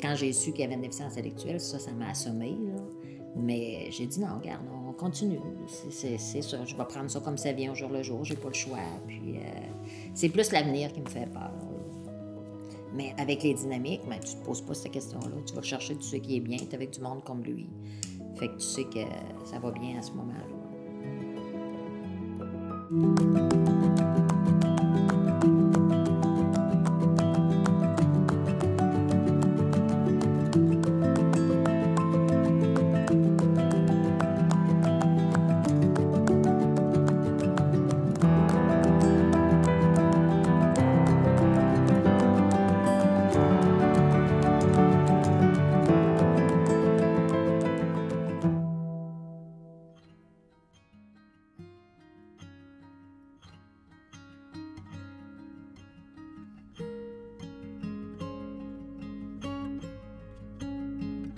Quand j'ai su qu'il y avait une déficience intellectuelle, ça m'a assommé, là. Mais j'ai dit non, regarde, on continue. C'est ça, je vais prendre ça comme ça vient au jour le jour, j'ai pas le choix. Puis c'est plus l'avenir qui me fait peur, là. Mais avec les dynamiques, ben, tu te poses pas cette question-là. Tu vas chercher, tu sais qui est bien, tu es avec du monde comme lui. Fait que tu sais que ça va bien à ce moment-là.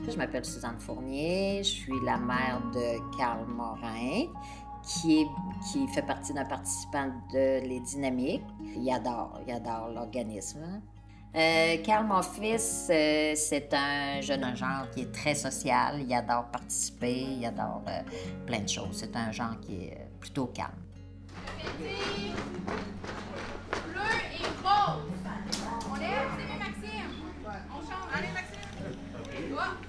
Je m'appelle Suzanne Fournier, je suis la mère de Carl Morin, qui fait partie d'un participant de Les Dynamiques. Il adore l'organisme. Carl, mon fils, c'est un jeune genre qui est très social, il adore participer, il adore plein de choses. C'est un genre qui est plutôt calme. Bleu et rose. On lève, c'est Maxime. On change. Allez, Maxime.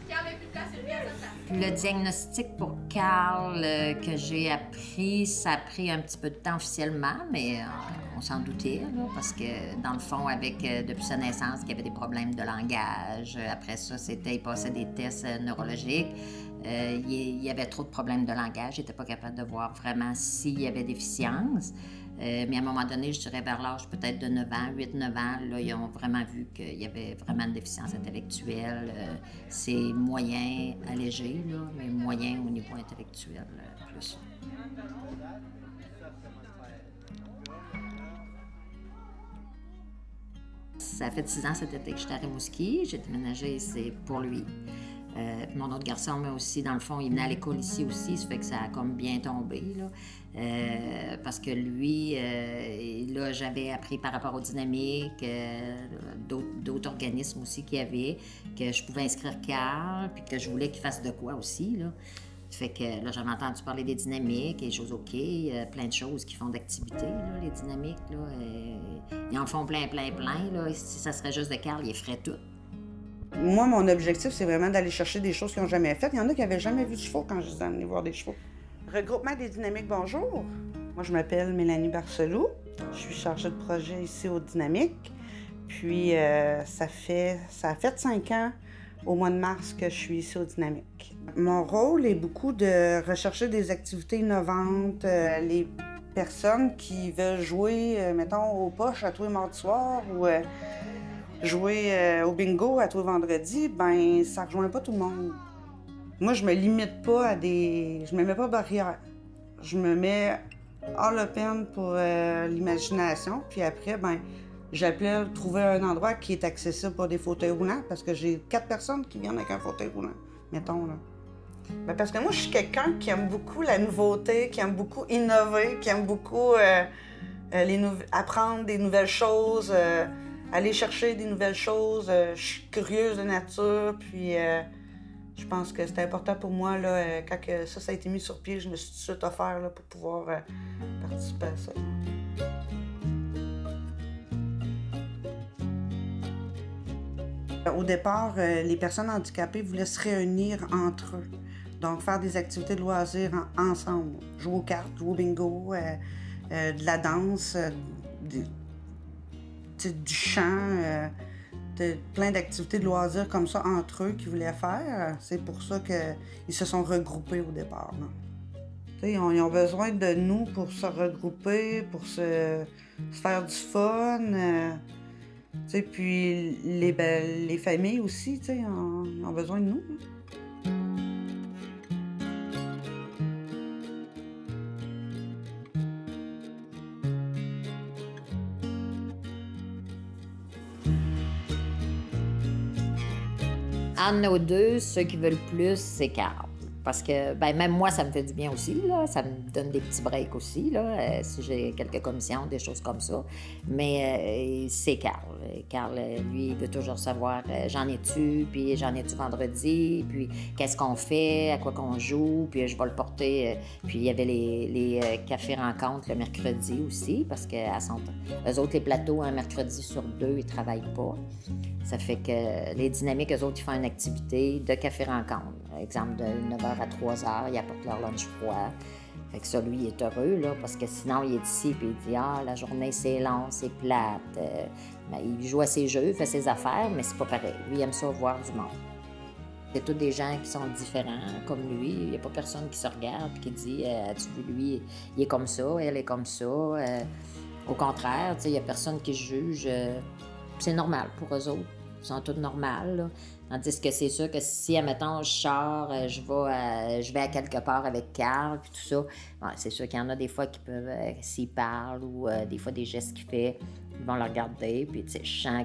Carl n'a plus de place, il revient à sa place. Le diagnostic pour Carl que j'ai appris, ça a pris un petit peu de temps officiellement, mais on s'en doutait, là, parce que dans le fond, depuis sa naissance, il y avait des problèmes de langage. Après ça, il passait des tests neurologiques. Il y avait trop de problèmes de langage. Il n'était pas capable de voir vraiment s'il y avait déficience. Mais à un moment donné, je dirais vers l'âge peut-être de 9 ans, 8-9 ans, là, ils ont vraiment vu qu'il y avait vraiment une déficience intellectuelle. C'est moyen allégé, là, mais moyen au niveau intellectuel plus. Ça fait 6 ans cet été que je suis à Rimouski. J'ai déménagé, c'est pour lui. Mon autre garçon, mais aussi, dans le fond, il venait à l'école ici aussi, ça fait que ça a comme bien tombé, là. Parce que lui, là, j'avais appris par rapport aux dynamiques, d'autres organismes aussi qu'il y avait, que je pouvais inscrire Carl, puis que je voulais qu'il fasse de quoi aussi, là. Fait que là, j'avais entendu parler des dynamiques, et choses OK, plein de choses qui font d'activités, là, les dynamiques, là. Ils en font plein, là. Si ça serait juste de Carl, ils feraient tout. Moi, mon objectif, c'est vraiment d'aller chercher des choses qu'ils n'ont jamais faites. Il y en a qui n'avaient jamais vu de chevaux quand je les ai amenés voir des chevaux. Regroupement des dynamiques, bonjour. Moi, je m'appelle Mélanie Barcelou. Je suis chargée de projet ici au Dynamique. Puis, ça a fait 5 ans, au mois de mars, que je suis ici au Dynamique. Mon rôle est beaucoup de rechercher des activités innovantes. Les personnes qui veulent jouer, mettons, aux poches à tous les mardis soirs ou jouer au bingo à tous les vendredis, ben ça rejoint pas tout le monde. Moi, je me limite pas à je me mets pas barrière. Je me mets all open pour l'imagination, puis après, ben j'appelle trouver un endroit qui est accessible pour des fauteuils roulants, parce que j'ai 4 personnes qui viennent avec un fauteuil roulant, mettons, là. Ben, parce que moi, je suis quelqu'un qui aime beaucoup la nouveauté, qui aime beaucoup innover, qui aime beaucoup apprendre des nouvelles choses, aller chercher des nouvelles choses. Je suis curieuse de nature, puis je pense que c'était important pour moi, là, quand ça a été mis sur pied, je me suis tout de suite offert là, pour pouvoir participer à ça. Au départ, les personnes handicapées voulaient se réunir entre eux. Donc, faire des activités de loisirs ensemble. Jouer aux cartes, jouer au bingo, de la danse, du chant, plein d'activités de loisirs comme ça entre eux qu'ils voulaient faire. C'est pour ça qu'ils se sont regroupés au départ. Ils ont besoin de nous pour se regrouper, pour se faire du fun. T'sais, puis les familles aussi, tu sais, ont besoin de nous. Entre nos deux, ceux qui veulent plus, c'est Carl. Parce que, ben, même moi, ça me fait du bien aussi, là. Ça me donne des petits breaks aussi, là, si j'ai quelques commissions, des choses comme ça. Mais c'est Carl. Carl, lui, il veut toujours savoir j'en ai-tu, puis j'en ai-tu vendredi, puis qu'est-ce qu'on fait, à quoi qu'on joue, puis je vais le porter. Puis il y avait les cafés rencontres le mercredi aussi, parce que eux autres, les plateaux, un mercredi sur 2, ils travaillent pas. Ça fait que les dynamiques, eux autres, ils font une activité de café-rencontre. Exemple, de 9h à 3h, ils apportent leur lunch froid. Fait que ça, lui, il est heureux, là, parce que sinon, il est ici, puis il dit « Ah, la journée, c'est long, c'est plate. Ben, il joue à ses jeux, il fait ses affaires, mais c'est pas pareil. Lui, il aime ça voir du monde. C'est tous des gens qui sont différents, comme lui. Il n'y a pas personne qui se regarde et qui dit « As-tu vu, lui, il est comme ça, elle est comme ça. Au contraire, il n'y a personne qui juge. C'est normal pour eux autres. Ils sont tous normales, là. Tandis que c'est sûr que si, admettons, je sors, je vais à quelque part avec Carl, puis tout ça, bon, c'est sûr qu'il y en a des fois qui peuvent, s'ils parlent ou des fois des gestes qu'il fait, ils vont le regarder, puis tu sais, je sens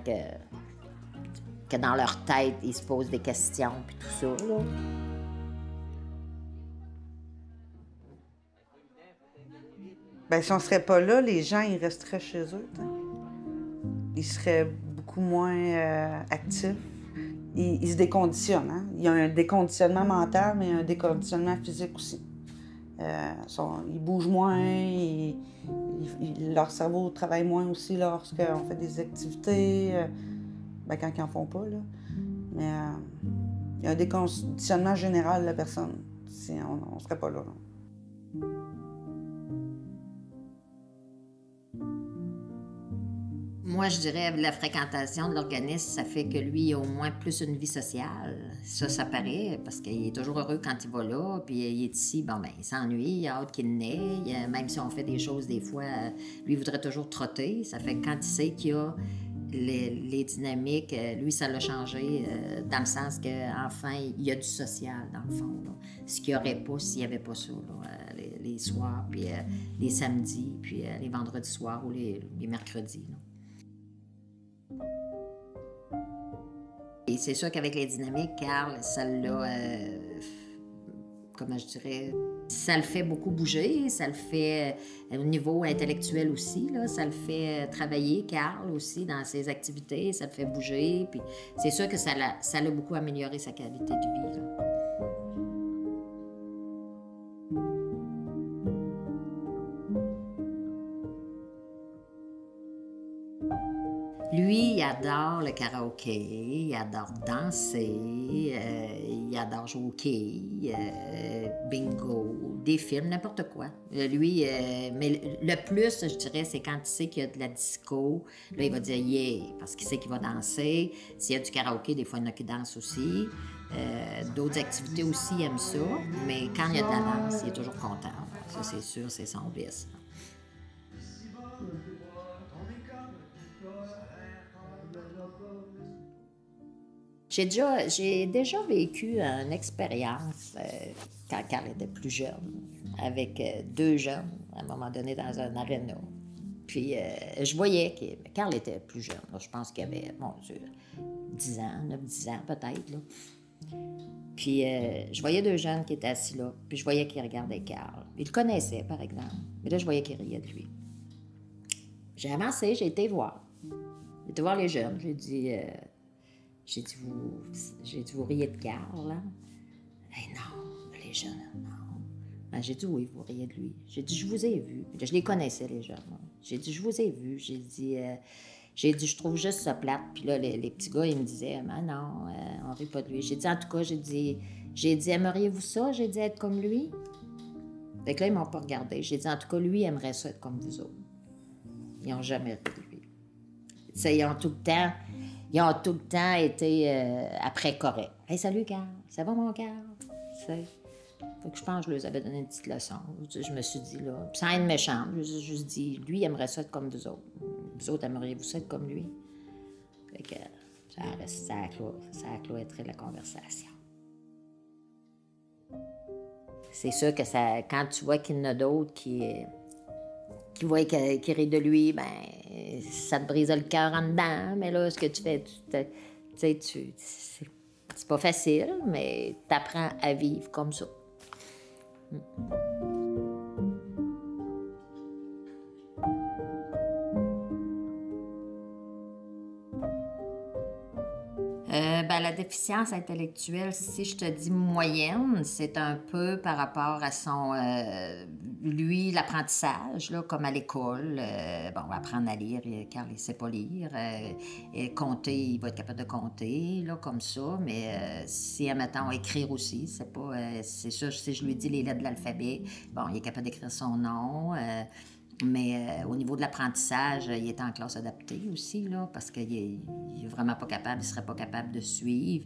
que dans leur tête, ils se posent des questions, puis tout ça, là. Bien, si on serait pas là, les gens, ils resteraient chez eux, t'sais. Ils seraient beaucoup moins actifs. Ils se déconditionnent. Hein? Il y a un déconditionnement mental, mais un déconditionnement physique aussi. Ils bougent moins, leur cerveau travaille moins aussi lorsqu'on fait des activités, ben, quand ils n'en font pas. Là. Mais il y a un déconditionnement général de la personne. Si on ne serait pas là. Non. Moi, je dirais la fréquentation de l'organisme, ça fait que lui, il a au moins plus une vie sociale. Ça paraît, parce qu'il est toujours heureux quand il va là, puis il est ici, bon, ben, il s'ennuie, il a hâte qu'il naît. Même si on fait des choses, des fois, lui, il voudrait toujours trotter. Ça fait que quand il sait qu'il y a les dynamiques, lui, ça l'a changé dans le sens qu'enfin, il y a du social, dans le fond. Là. Ce qu'il n'y aurait pas s'il n'y avait pas ça, là, les soirs, puis les samedis, puis les vendredis soirs ou les mercredis. Là. Et c'est sûr qu'avec les dynamiques, Carl, ça l'a, comment je dirais, ça le fait beaucoup bouger, ça le fait au niveau intellectuel aussi, là, ça le fait travailler, Carl, aussi, dans ses activités, ça le fait bouger, puis c'est sûr que ça l'a beaucoup amélioré sa qualité de vie, là. Lui, il adore le karaoké, il adore danser, il adore jouer au quai, bingo, des films, n'importe quoi. Lui, mais le plus, je dirais, c'est quand il sait qu'il y a de la disco, là, il va dire « yeah », parce qu'il sait qu'il va danser. S'il y a du karaoké, des fois, il y en a qui dansent aussi. D'autres activités aussi, il aime ça, mais quand il y a de la danse, il est toujours content. Ça, c'est sûr, c'est son vice. J'ai déjà vécu une expérience quand Carl était plus jeune, avec 2 jeunes, à un moment donné, dans un aréna. Puis je voyais que Carl était plus jeune. Là, je pense qu'il avait, mon Dieu, 10 ans, 9-10 ans peut-être. Là. Puis je voyais 2 jeunes qui étaient assis là, puis je voyais qu'ils regardaient Carl. Ils le connaissaient, par exemple. Mais là, je voyais qu'ils riaient de lui. J'ai avancé, j'ai été voir. J'ai été voir les jeunes. J'ai dit, vous riez de Carl, là? Eh non, les jeunes, non. Ben, j'ai dit, oui, vous riez de lui. J'ai dit, je vous ai vu. Je les connaissais, les jeunes. Là. J'ai dit, je vous ai vu. J'ai dit, je trouve juste ça plate. Puis là, les petits gars, ils me disaient, mais non, on rit pas de lui. J'ai dit, en tout cas, j'ai dit, aimeriez-vous ça? J'ai dit, être comme lui? Fait que là, ils m'ont pas regardé. J'ai dit, en tout cas, lui, il aimerait ça être comme vous autres. Ils n'ont jamais ri de lui. T'sais, ils ont tout le temps été après corrects. « Hey, salut, Carl. Ça va, mon Carl? » Fait que je pense que je leur avais donné une petite leçon. Je me suis dit, là, sans être méchante, je me suis juste dit, lui, il aimerait ça être comme vous autres. Vous autres, aimeriez-vous ça être comme lui? Fait que ça a cloîtré la conversation. C'est sûr que quand tu vois qu'il y en a d'autres qui voient qui rient de lui, ben ça te brise le cœur en dedans. Mais là, ce que tu fais, c'est pas facile, mais tu apprends à vivre comme ça. La déficience intellectuelle, si je te dis moyenne, c'est un peu par rapport à son... lui, l'apprentissage, là, comme à l'école. Apprendre à lire, car il ne sait pas lire. Et compter, il va être capable de compter, là, comme ça. Mais si, admettons, écrire aussi, c'est pas... c'est sûr, si je lui dis les lettres de l'alphabet, bon, il est capable d'écrire son nom. Mais au niveau de l'apprentissage, il est en classe adaptée aussi, là, parce qu'il est vraiment pas capable, il serait pas capable de suivre.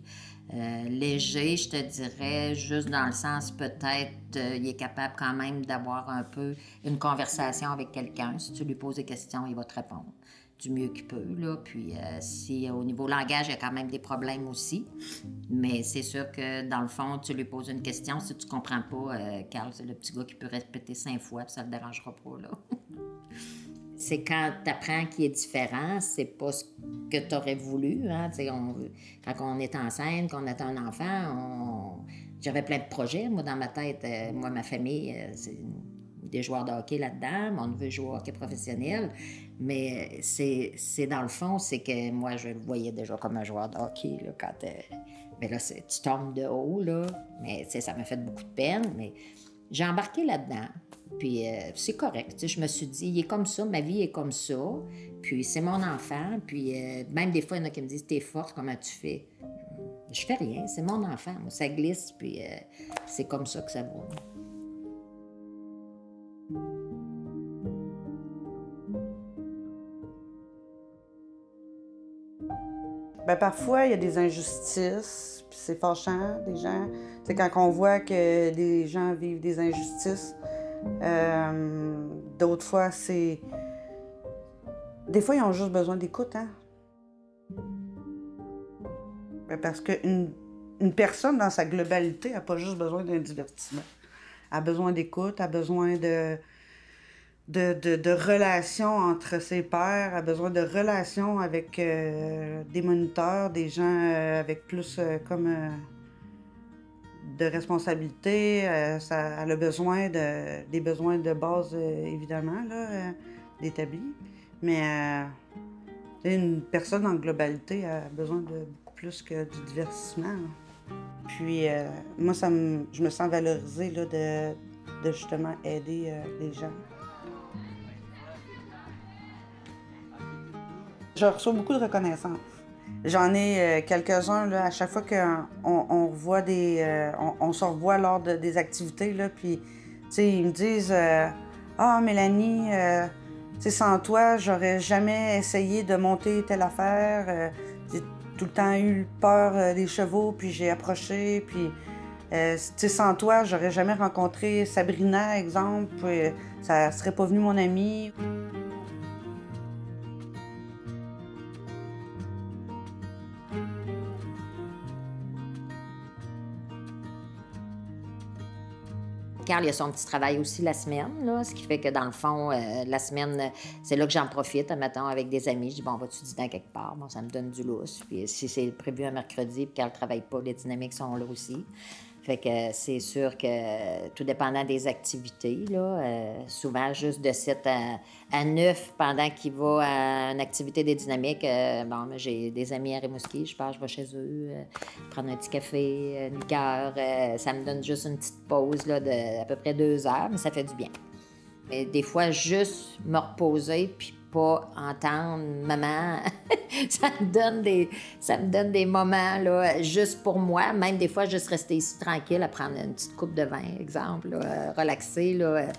Léger, je te dirais, juste dans le sens peut-être, il est capable quand même d'avoir un peu une conversation avec quelqu'un. Si tu lui poses des questions, il va te répondre du mieux qu'il peut, là. Puis si au niveau langage, il y a quand même des problèmes aussi. Mais c'est sûr que dans le fond, tu lui poses une question, si tu comprends pas, Carl, c'est le petit gars qui peut répéter 5 fois, puis ça le dérangera pas, là. C'est quand tu apprends qu'il est différent, c'est pas ce que tu aurais voulu. Hein? Quand on est enceinte, qu'on a un enfant, j'avais plein de projets, moi, dans ma tête. Moi, ma famille, c'est des joueurs de hockey là-dedans. On veut jouer au hockey professionnel. Mais c'est dans le fond, c'est que moi, je le voyais déjà comme un joueur de hockey. Là, mais là, tu tombes de haut, là. Mais ça m'a fait beaucoup de peine. Mais j'ai embarqué là-dedans. Puis c'est correct. Je me suis dit, il est comme ça, ma vie est comme ça. Puis c'est mon enfant. Puis même des fois, il y en a qui me disent, t'es forte, comment tu fais? Je fais rien, c'est mon enfant. Moi, ça glisse, puis c'est comme ça que ça va. Bien, parfois, il y a des injustices, puis c'est fâchant, des gens. C'est quand on voit que des gens vivent des injustices. D'autres fois, c'est... Des fois, ils ont juste besoin d'écoute, hein? Bien, parce qu'une personne, dans sa globalité, n'a pas juste besoin d'un divertissement. Elle a besoin d'écoute, elle a besoin de relations entre ses pairs, elle a besoin de relations avec des moniteurs, des gens avec plus de responsabilité. Elle a besoin des besoins de base, évidemment, là, d'établis. Mais une personne en globalité a besoin de beaucoup plus que du divertissement. Là. Puis moi, je me sens valorisée là, de justement aider les gens. Je reçois beaucoup de reconnaissance. J'en ai quelques-uns là, à chaque fois qu'on revoit on se revoit lors des activités, là, puis ils me disent Ah, Mélanie, sans toi, j'aurais jamais essayé de monter telle affaire. J'ai tout le temps eu peur des chevaux, puis j'ai approché, puis sans toi, j'aurais jamais rencontré Sabrina, exemple, puis ça serait pas venu mon amie. Carl, il a son petit travail aussi la semaine, là, ce qui fait que dans le fond, la semaine, c'est là que j'en profite, mettons, avec des amis. Je dis, bon, vas-tu dîner quelque part? Bon, ça me donne du lousse. Puis si c'est prévu un mercredi, puis Carl ne travaille pas, les dynamiques sont là aussi. Fait que c'est sûr que, tout dépendant des activités, là, souvent juste de 7 à 9 pendant qu'il va à une activité des dynamiques, j'ai des amis à Rimouski, je vais chez eux, prendre un petit café, une liqueur, ça me donne juste une petite pause là, de à peu près 2 heures, mais ça fait du bien. Mais des fois, juste me reposer, puis pas entendre maman, ça me donne des moments là, juste pour moi. Même des fois, juste rester ici tranquille, à prendre une petite coupe de vin, exemple, là, relaxer, là,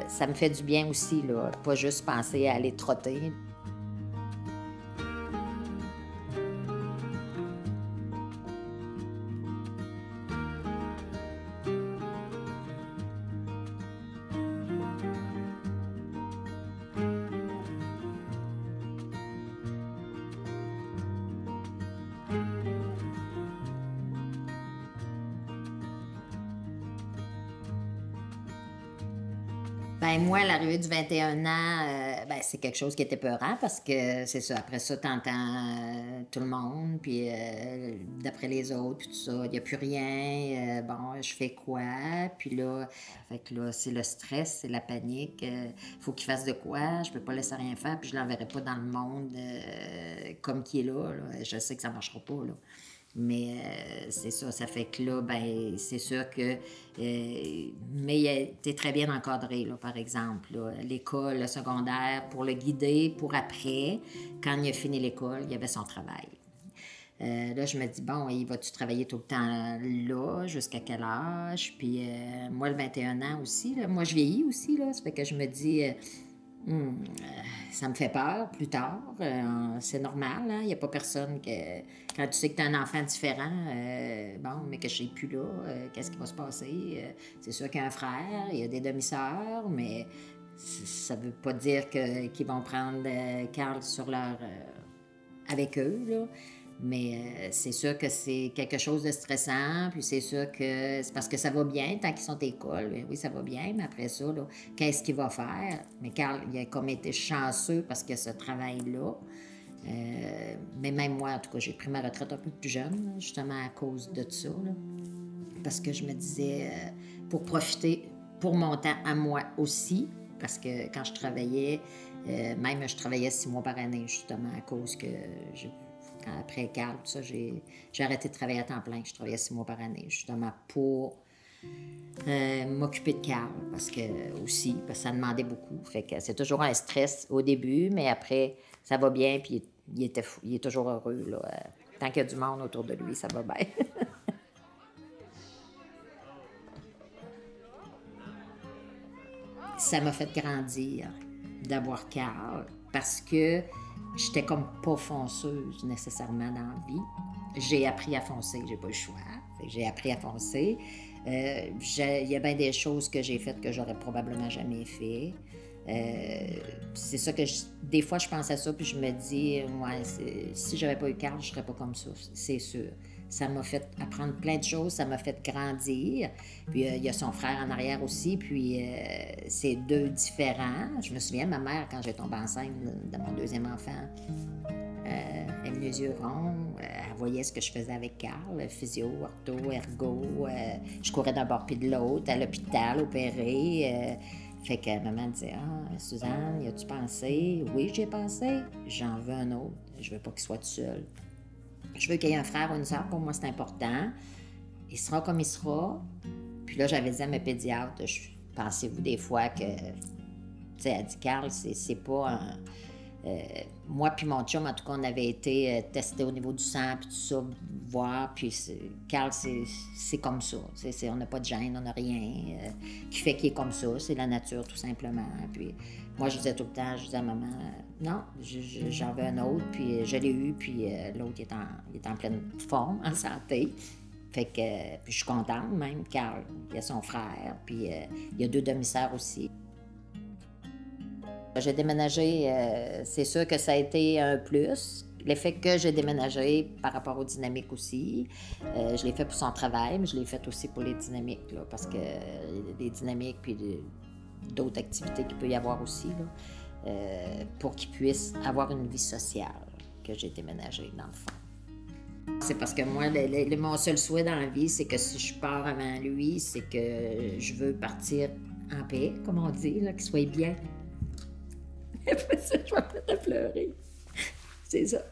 ça me fait du bien aussi, là, pas juste penser à aller trotter. Ben moi, l'arrivée du 21 ans, ben, c'est quelque chose qui était peurant parce que c'est ça. Après ça, t'entends tout le monde, puis d'après les autres, puis tout ça, il n'y a plus rien. Bon, je fais quoi? Puis là, fait que là, c'est le stress, c'est la panique. Faut qu'il fasse de quoi? Je peux pas laisser rien faire, puis je l'enverrai pas dans le monde comme qui est là. Je sais que ça marchera pas, là. Mais c'est ça, ça fait que là, ben c'est sûr que... mais t'es très bien encadré, là, par exemple. L'école, le secondaire, pour le guider, pour après, quand il a fini l'école, il avait son travail. Là, je me dis, bon, il va-tu travailler tout le temps là, jusqu'à quel âge? Puis moi, le 21 ans aussi, là, moi, je vieillis aussi, là, ça fait que je me dis... ça me fait peur plus tard. C'est normal, hein? Il n'y a pas personne que... Quand tu sais que tu as un enfant différent, bon, mais que je ne sais plus là, qu'est-ce qui va se passer? C'est sûr qu'il y a un frère, il y a des demi-sœurs, mais ça ne veut pas dire qu'ils vont prendre Carl sur leur... avec eux, là. Mais c'est sûr que c'est quelque chose de stressant, puis c'est sûr que c'est parce que ça va bien tant qu'ils sont à l'école. Oui, ça va bien, mais après ça, là, qu'est-ce qu'il va faire? Mais Carl, il a comme été chanceux parce qu'il y a ce travail-là. Mais même moi, en tout cas, j'ai pris ma retraite un peu plus jeune, justement à cause de ça. Là. Parce que je me disais, pour profiter, pour mon temps à moi aussi, parce que quand je travaillais, même je travaillais 6 mois par année, justement, à cause que... Après Carl, tout ça, j'ai arrêté de travailler à temps plein. Je travaillais 6 mois par année, justement, pour m'occuper de Carl, parce que ça demandait beaucoup. Fait que c'est toujours un stress au début, mais après, ça va bien, puis il est toujours heureux, là. Tant qu'il y a du monde autour de lui, ça va bien. Ça m'a fait grandir d'avoir Carl, parce que j'étais comme pas fonceuse nécessairement dans la vie. J'ai appris à foncer, j'ai pas le choix. J'ai appris à foncer. Il y a bien des choses que j'ai faites que j'aurais probablement jamais fait. C'est ça que des fois je pense à ça puis je me dis ouais, si j'avais pas eu Carl, je serais pas comme ça, c'est sûr. Ça m'a fait apprendre plein de choses, ça m'a fait grandir. Puis il y a son frère en arrière aussi, puis c'est deux différents. Je me souviens, ma mère, quand j'ai tombé enceinte de mon deuxième enfant, elle a les yeux ronds, elle voyait ce que je faisais avec Carl, physio, ortho, ergo. Je courais d'un bord puis de l'autre, à l'hôpital, opéré. Fait que maman disait « Ah, Suzanne, y as-tu pensé? » Oui, j'ai pensé. J'en veux un autre. Je veux pas qu'il soit tout seul. Je veux qu'il y ait un frère ou une sœur, pour moi, c'est important. Il sera comme il sera. Puis là, j'avais dit à mes pédiatres, pensez-vous des fois que... Tu sais, elle dit, Carl, c'est pas un... moi puis mon chum, en tout cas, on avait été testés au niveau du sang, puis tout ça, voir, puis Carl, c'est comme ça. On n'a pas de gêne, on n'a rien qui fait qu'il est comme ça. C'est la nature, tout simplement. Puis moi, je disais tout le temps, je disais à maman, non, j'en veux un autre, puis je l'ai eu, puis l'autre, il est en pleine forme, en santé. Fait que, puis je suis contente, même, Carl, il y a son frère, puis il y a 2 demi-sœurs aussi. J'ai déménagé, c'est sûr que ça a été un plus. L'effet que j'ai déménagé par rapport aux dynamiques aussi, je l'ai fait pour son travail, mais je l'ai fait aussi pour les dynamiques, là, parce que les dynamiques puis d'autres activités qu'il peut y avoir aussi, là, pour qu'il puisse avoir une vie sociale, que j'ai déménagé dans le fond. C'est parce que moi, mon seul souhait dans la vie, c'est que si je pars avant lui, c'est que je veux partir en paix, comme on dit, qu'il soit bien. Après ça, je vais peut-être pleurer. C'est ça.